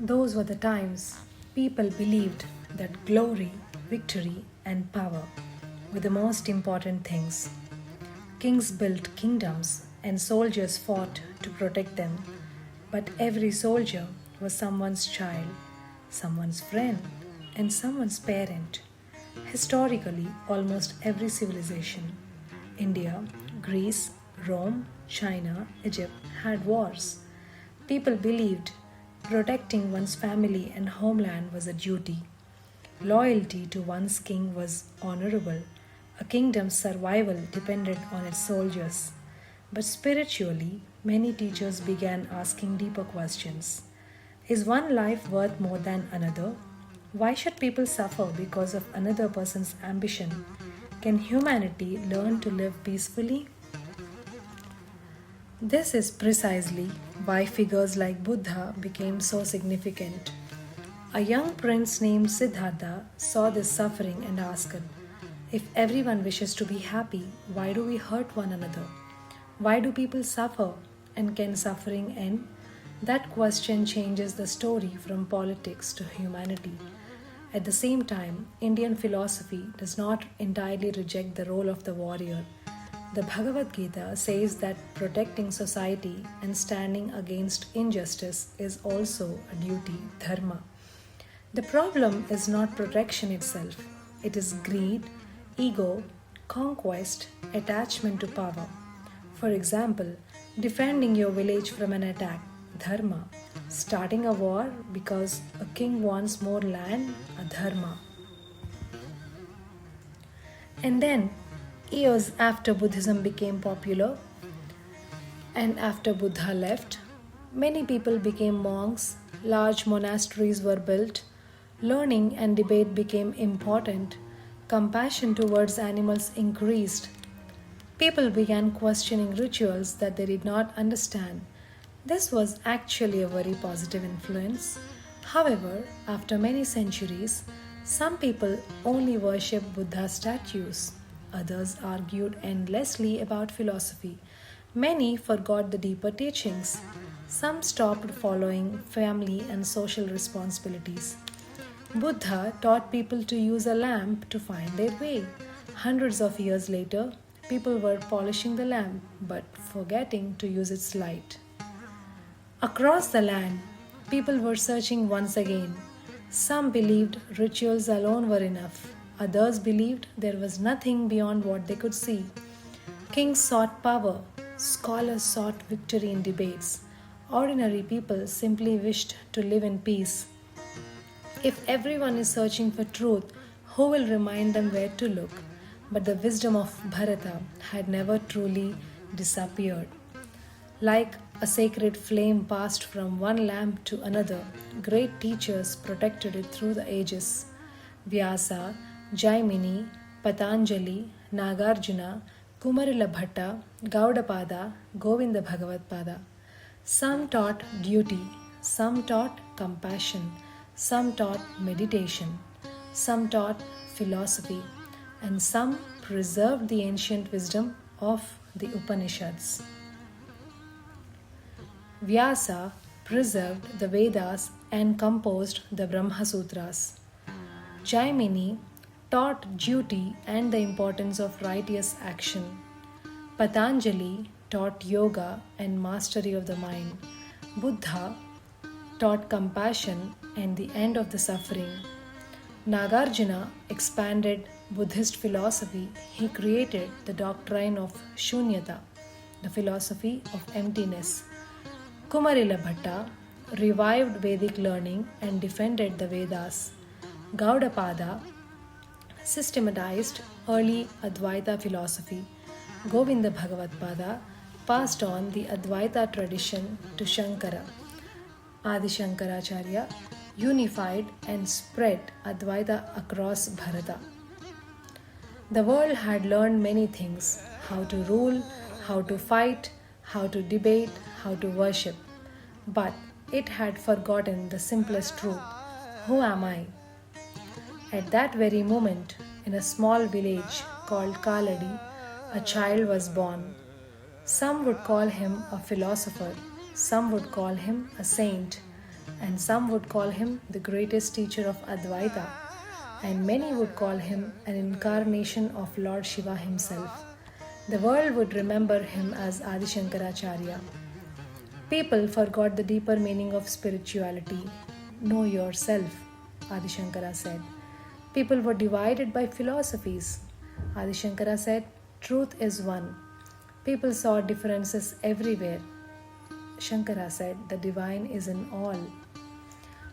Those were the times people believed that glory, victory, and power were the most important things. Kings built kingdoms and soldiers fought to protect them, but every soldier was someone's child, someone's friend, and someone's parent. Historically, almost every civilization India, Greece, Rome, China, Egypt had wars. People believed protecting one's family and homeland was a duty. Loyalty to one's king was honorable. A kingdom's survival depended on its soldiers. But spiritually, many teachers began asking deeper questions. Is one life worth more than another? Why should people suffer because of another person's ambition? Can humanity learn to live peacefully? This is precisely why figures like Buddha became so significant. A young prince named Siddhartha saw this suffering and asked, if everyone wishes to be happy, why do we hurt one another? Why do people suffer? And can suffering end? That question changes the story from politics to humanity. At the same time, Indian philosophy does not entirely reject the role of the warrior. The Bhagavad Gita says that protecting society and standing against injustice is also a duty, dharma. The problem is not protection itself, it is greed, ego, conquest, attachment to power. For example, defending your village from an attack, dharma. Starting a war because a king wants more land, a dharma. And then, years after Buddhism became popular and after Buddha left, many people became monks, large monasteries were built, learning and debate became important, compassion towards animals increased. People began questioning rituals that they did not understand. This was actually a very positive influence. However, after many centuries, some people only worship Buddha statues. Others argued endlessly about philosophy. Many forgot the deeper teachings. Some stopped following family and social responsibilities. Buddha taught people to use a lamp to find their way. Hundreds of years later, people were polishing the lamp but forgetting to use its light. Across the land, people were searching once again. Some believed rituals alone were enough. Others believed there was nothing beyond what they could see. Kings sought power. Scholars sought victory in debates. Ordinary people simply wished to live in peace. If everyone is searching for truth, who will remind them where to look? But the wisdom of Bharatha had never truly disappeared. Like a sacred flame passed from one lamp to another, great teachers protected it through the ages. Vyasa, Jaimini, Patanjali, Nagarjuna, Kumarila Bhatta, Gaudapada, Govinda Bhagavatpada. Some taught duty, some taught compassion, some taught meditation, some taught philosophy, and some preserved the ancient wisdom of the Upanishads. Vyasa preserved the Vedas and composed the Brahma Sutras. Jaimini taught duty and the importance of righteous action. Patanjali taught yoga and mastery of the mind. Buddha taught compassion and the end of the suffering. Nagarjuna expanded Buddhist philosophy. He created the doctrine of Shunyata, the philosophy of emptiness. Kumarila Bhatta revived Vedic learning and defended the Vedas. Gaudapada systematized early Advaita philosophy. Govinda Bhagavatpada passed on the Advaita tradition to Shankara. Adi Shankaracharya unified and spread Advaita across Bharatha. The world had learned many things: how to rule, how to fight, how to debate, how to worship. But it had forgotten the simplest truth: who am I? At that very moment, in a small village called Kaladi, a child was born. Some would call him a philosopher, some would call him a saint, and some would call him the greatest teacher of Advaita, and many would call him an incarnation of Lord Shiva himself. The world would remember him as Adi Shankaracharya. People forgot the deeper meaning of spirituality. Know yourself, Adi Shankara said. People were divided by philosophies. Adi Shankara said, truth is one. People saw differences everywhere. Shankara said, the divine is in all.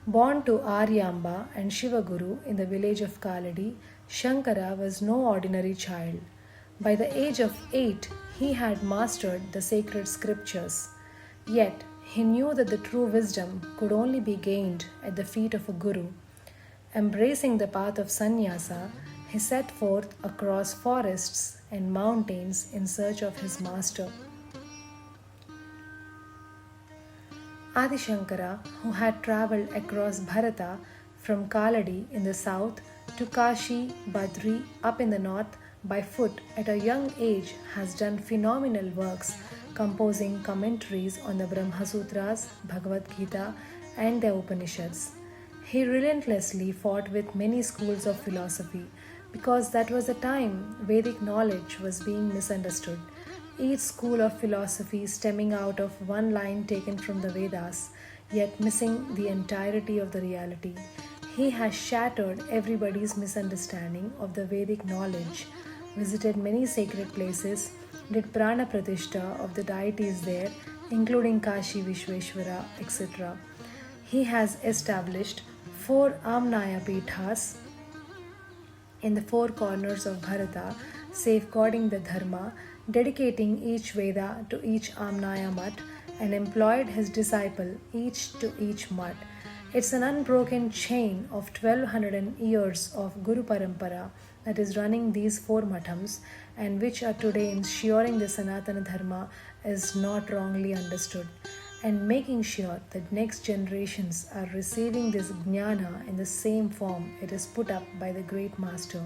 Born to Aryamba and Shivaguru in the village of Kaladi, Shankara was no ordinary child. By the age of 8, he had mastered the sacred scriptures. Yet, he knew that the true wisdom could only be gained at the feet of a guru. Embracing the path of sannyasa, he set forth across forests and mountains in search of his master. Adi Shankara, who had travelled across Bharatha from Kaladi in the south to Kashi, Badri up in the north by foot at a young age, has done phenomenal works composing commentaries on the Brahma Sutras, Bhagavad Gita, and the Upanishads. He relentlessly fought with many schools of philosophy because that was the time Vedic knowledge was being misunderstood. Each school of philosophy stemming out of one line taken from the Vedas, yet missing the entirety of the reality. He has shattered everybody's misunderstanding of the Vedic knowledge, visited many sacred places, did prana pratishtha of the deities there, including Kashi Vishweshwara, etc. He has established 4 Amnaya Pithas in the 4 corners of Bharata, safeguarding the Dharma, dedicating each Veda to each Amnaya Mat, and employed his disciple each to each Mat. It's an unbroken chain of 1200 years of Guru Parampara that is running these 4 Mathams, and which are today ensuring the Sanatana Dharma is not wrongly understood, and making sure that next generations are receiving this Gnana in the same form it is put up by the great master.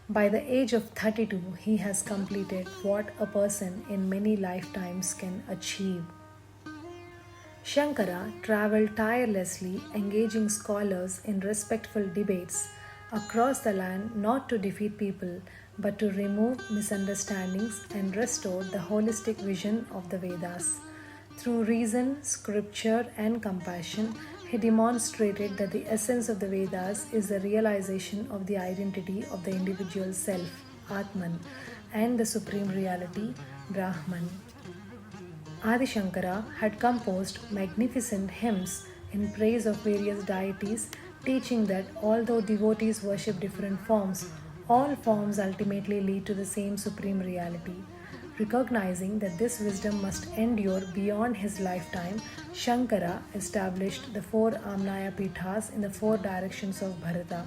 By the age of 32, he has completed what a person in many lifetimes can achieve. Shankara travelled tirelessly, engaging scholars in respectful debates across the land, not to defeat people, but to remove misunderstandings and restore the holistic vision of the Vedas. Through reason, scripture, and compassion, he demonstrated that the essence of the Vedas is the realization of the identity of the individual self, Atman, and the supreme reality, Brahman. Adi Shankara had composed magnificent hymns in praise of various deities, teaching that although devotees worship different forms, all forms ultimately lead to the same supreme reality. Recognizing that this wisdom must endure beyond his lifetime, Shankara established the 4 Amnaya Pithas in the 4 directions of Bharata: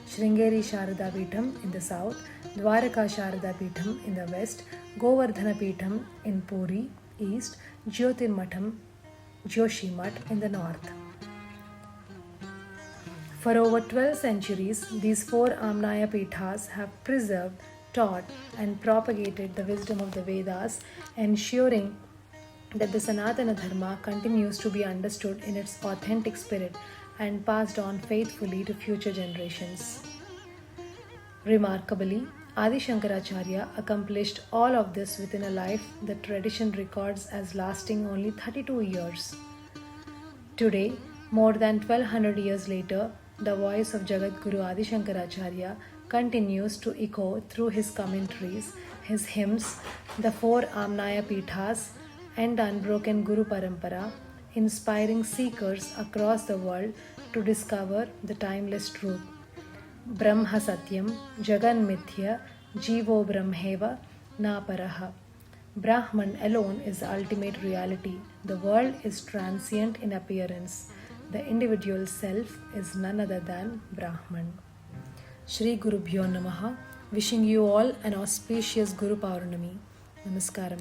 Sringeri Sharada Pitham in the south, Dwaraka Sharada Pitham in the west, Govardhana Pitham in Puri, east, Jyotirmatham, Joshimath in the north. For over 12 centuries, these 4 Amnaya Pithas have preserved, taught, and propagated the wisdom of the Vedas, ensuring that the Sanatana Dharma continues to be understood in its authentic spirit and passed on faithfully to future generations. Remarkably, Adi Shankaracharya accomplished all of this within a life that tradition records as lasting only 32 years. Today, more than 1200 years later, the voice of Jagat Guru Adi Shankaracharya continues to echo through his commentaries, his hymns, the 4 Amnaya Pithas, and the unbroken Guru Parampara, inspiring seekers across the world to discover the timeless truth. Brahma Satyam, Jagan Mithya, Jivo Brahmeva, Na Paraha. Brahman alone is the ultimate reality. The world is transient in appearance. The individual self is none other than Brahman. Shri Guru Namaha, wishing you all an auspicious Guru Purnima. Namaskaram.